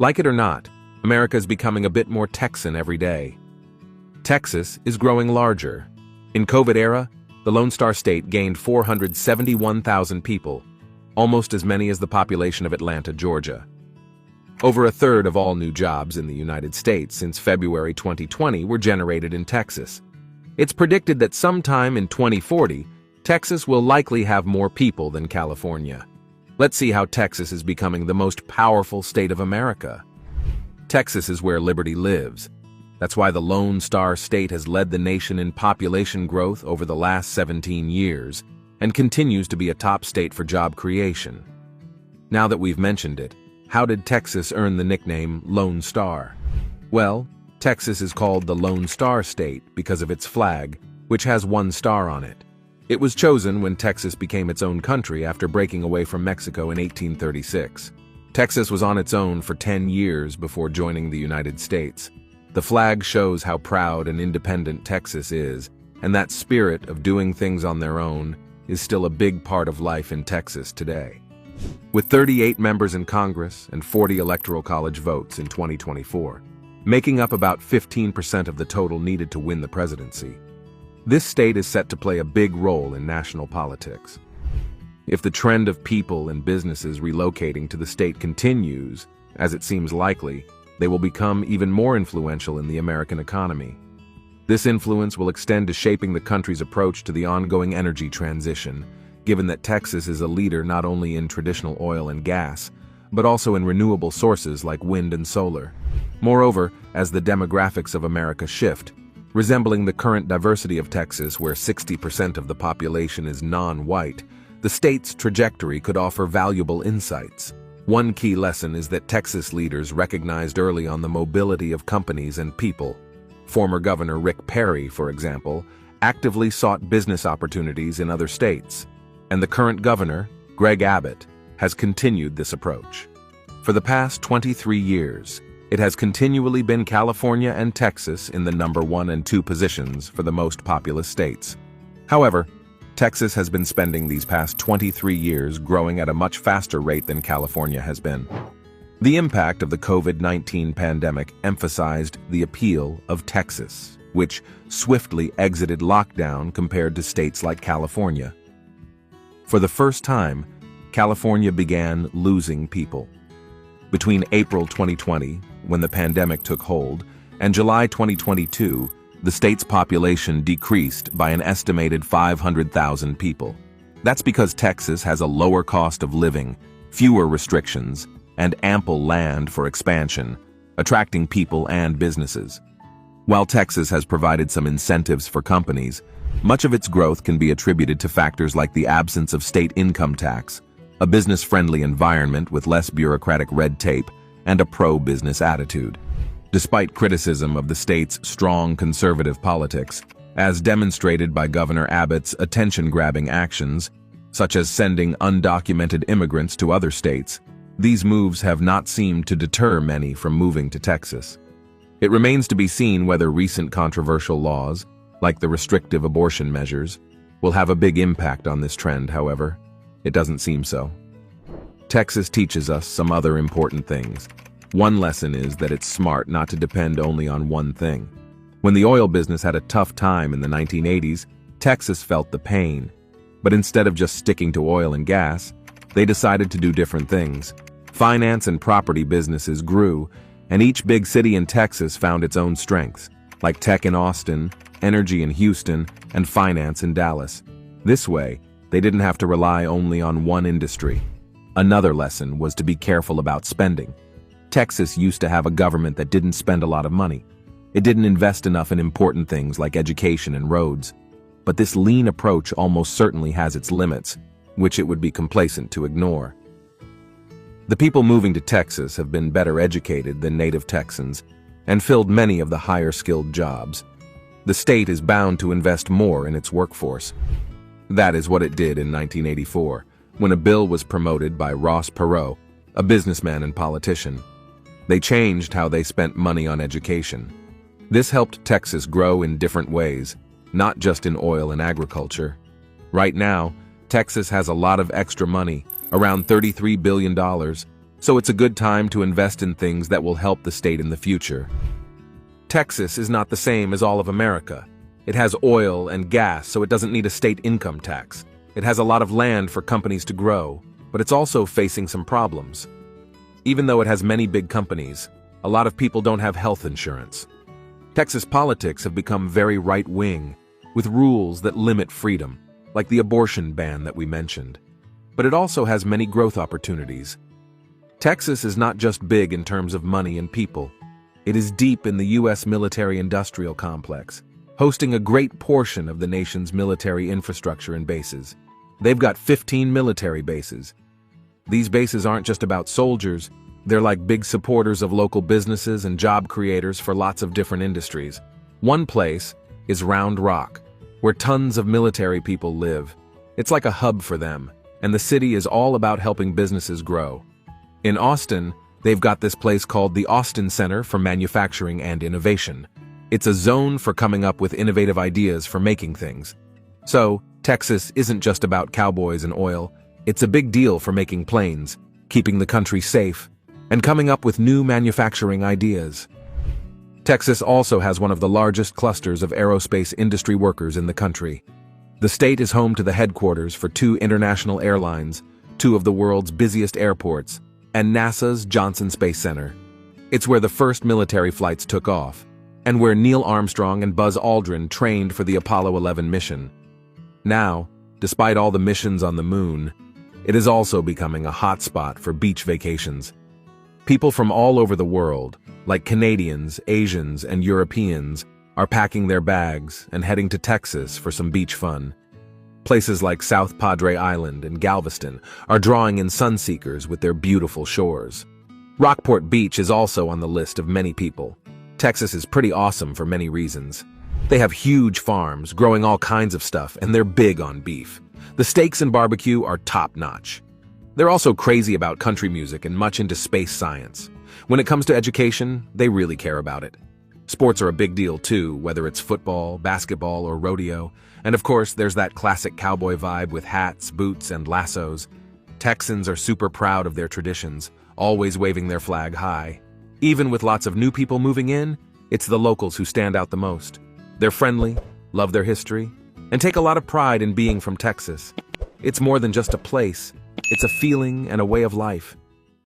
Like it or not, America is becoming a bit more Texan every day. Texas is growing larger. In COVID era, the Lone Star State gained 471,000 people, almost as many as the population of Atlanta, Georgia. Over a third of all new jobs in the United States since February 2020 were generated in Texas. It's predicted that sometime in 2040, Texas will likely have more people than California. Let's see how Texas is becoming the most powerful state of America. Texas is where liberty lives. That's why the Lone Star State has led the nation in population growth over the last 17 years and continues to be a top state for job creation. Now that we've mentioned it, how did Texas earn the nickname Lone Star? Well, Texas is called the Lone Star State because of its flag, which has one star on it. It was chosen when Texas became its own country after breaking away from Mexico in 1836. Texas was on its own for 10 years before joining the United States. The flag shows how proud and independent Texas is, and that spirit of doing things on their own is still a big part of life in Texas today. With 38 members in Congress and 40 electoral college votes in 2024, making up about 15% of the total needed to win the presidency, this state is set to play a big role in national politics. If the trend of people and businesses relocating to the state continues, as it seems likely, they will become even more influential in the American economy. This influence will extend to shaping the country's approach to the ongoing energy transition, given that Texas is a leader not only in traditional oil and gas, but also in renewable sources like wind and solar. Moreover, as the demographics of America shift, resembling the current diversity of Texas where 60% of the population is non-white, the state's trajectory could offer valuable insights. One key lesson is that Texas leaders recognized early on the mobility of companies and people. Former Governor Rick Perry, for example, actively sought business opportunities in other states, and the current governor, Greg Abbott, has continued this approach. For the past 23 years, it has continually been California and Texas in the number 1 and 2 positions for the most populous states. However, Texas has been spending these past 23 years growing at a much faster rate than California has been. The impact of the COVID-19 pandemic emphasized the appeal of Texas, which swiftly exited lockdown compared to states like California. For the first time, California began losing people. Between April 2020, when the pandemic took hold, and July 2022, the state's population decreased by an estimated 500,000 people. That's because Texas has a lower cost of living, fewer restrictions, and ample land for expansion, attracting people and businesses. While Texas has provided some incentives for companies, much of its growth can be attributed to factors like the absence of state income tax, a business-friendly environment with less bureaucratic red tape, and a pro-business attitude. Despite criticism of the state's strong conservative politics, as demonstrated by Governor Abbott's attention-grabbing actions, such as sending undocumented immigrants to other states, these moves have not seemed to deter many from moving to Texas. It remains to be seen whether recent controversial laws, like the restrictive abortion measures, will have a big impact on this trend. However, it doesn't seem so. Texas teaches us some other important things. One lesson is that it's smart not to depend only on one thing. When the oil business had a tough time in the 1980s, Texas felt the pain. But instead of just sticking to oil and gas, they decided to do different things. Finance and property businesses grew, and each big city in Texas found its own strengths, like tech in Austin, energy in Houston, and finance in Dallas. This way, they didn't have to rely only on one industry. Another lesson was to be careful about spending. Texas used to have a government that didn't spend a lot of money. It didn't invest enough in important things like education and roads. But this lean approach almost certainly has its limits, which it would be complacent to ignore. The people moving to Texas have been better educated than native Texans and filled many of the higher-skilled jobs. The state is bound to invest more in its workforce. That is what it did in 1984, when a bill was promoted by Ross Perot, a businessman and politician. They changed how they spent money on education. This helped Texas grow in different ways, not just in oil and agriculture. Right now, Texas has a lot of extra money, around $33 billion, So it's a good time to invest in things that will help the state in the future. Texas is not the same as all of America. It has oil and gas, so it doesn't need a state income tax. It has a lot of land for companies to grow, but it's also facing some problems. Even though it has many big companies, a lot of people don't have health insurance. Texas politics have become very right-wing, with rules that limit freedom, like the abortion ban that we mentioned. But it also has many growth opportunities. Texas is not just big in terms of money and people. It is deep in the U.S. military-industrial complex, hosting a great portion of the nation's military infrastructure and bases. They've got 15 military bases. These bases aren't just about soldiers, they're like big supporters of local businesses and job creators for lots of different industries. One place is Round Rock, where tons of military people live. It's like a hub for them, and the city is all about helping businesses grow. In Austin, they've got this place called the Austin Center for Manufacturing and Innovation. It's a zone for coming up with innovative ideas for making things. So, Texas isn't just about cowboys and oil, it's a big deal for making planes, keeping the country safe, and coming up with new manufacturing ideas. Texas also has one of the largest clusters of aerospace industry workers in the country. The state is home to the headquarters for 2 international airlines, 2 of the world's busiest airports, and NASA's Johnson Space Center. It's where the first military flights took off, and where Neil Armstrong and Buzz Aldrin trained for the Apollo 11 mission. Now, despite all the missions on the moon, it is also becoming a hotspot for beach vacations. People from all over the world, like Canadians, Asians, and Europeans, are packing their bags and heading to Texas for some beach fun. Places like South Padre Island and Galveston are drawing in sunseekers with their beautiful shores. Rockport Beach is also on the list of many people. Texas is pretty awesome for many reasons. They have huge farms growing all kinds of stuff, and they're big on beef. The steaks and barbecue are top-notch. They're also crazy about country music and much into space science. When it comes to education, they really care about it. Sports are a big deal too, whether it's football, basketball, or rodeo. And of course, there's that classic cowboy vibe with hats, boots, and lassos. Texans are super proud of their traditions, always waving their flag high. Even with lots of new people moving in, it's the locals who stand out the most. They're friendly, love their history, and take a lot of pride in being from Texas. It's more than just a place. It's a feeling and a way of life.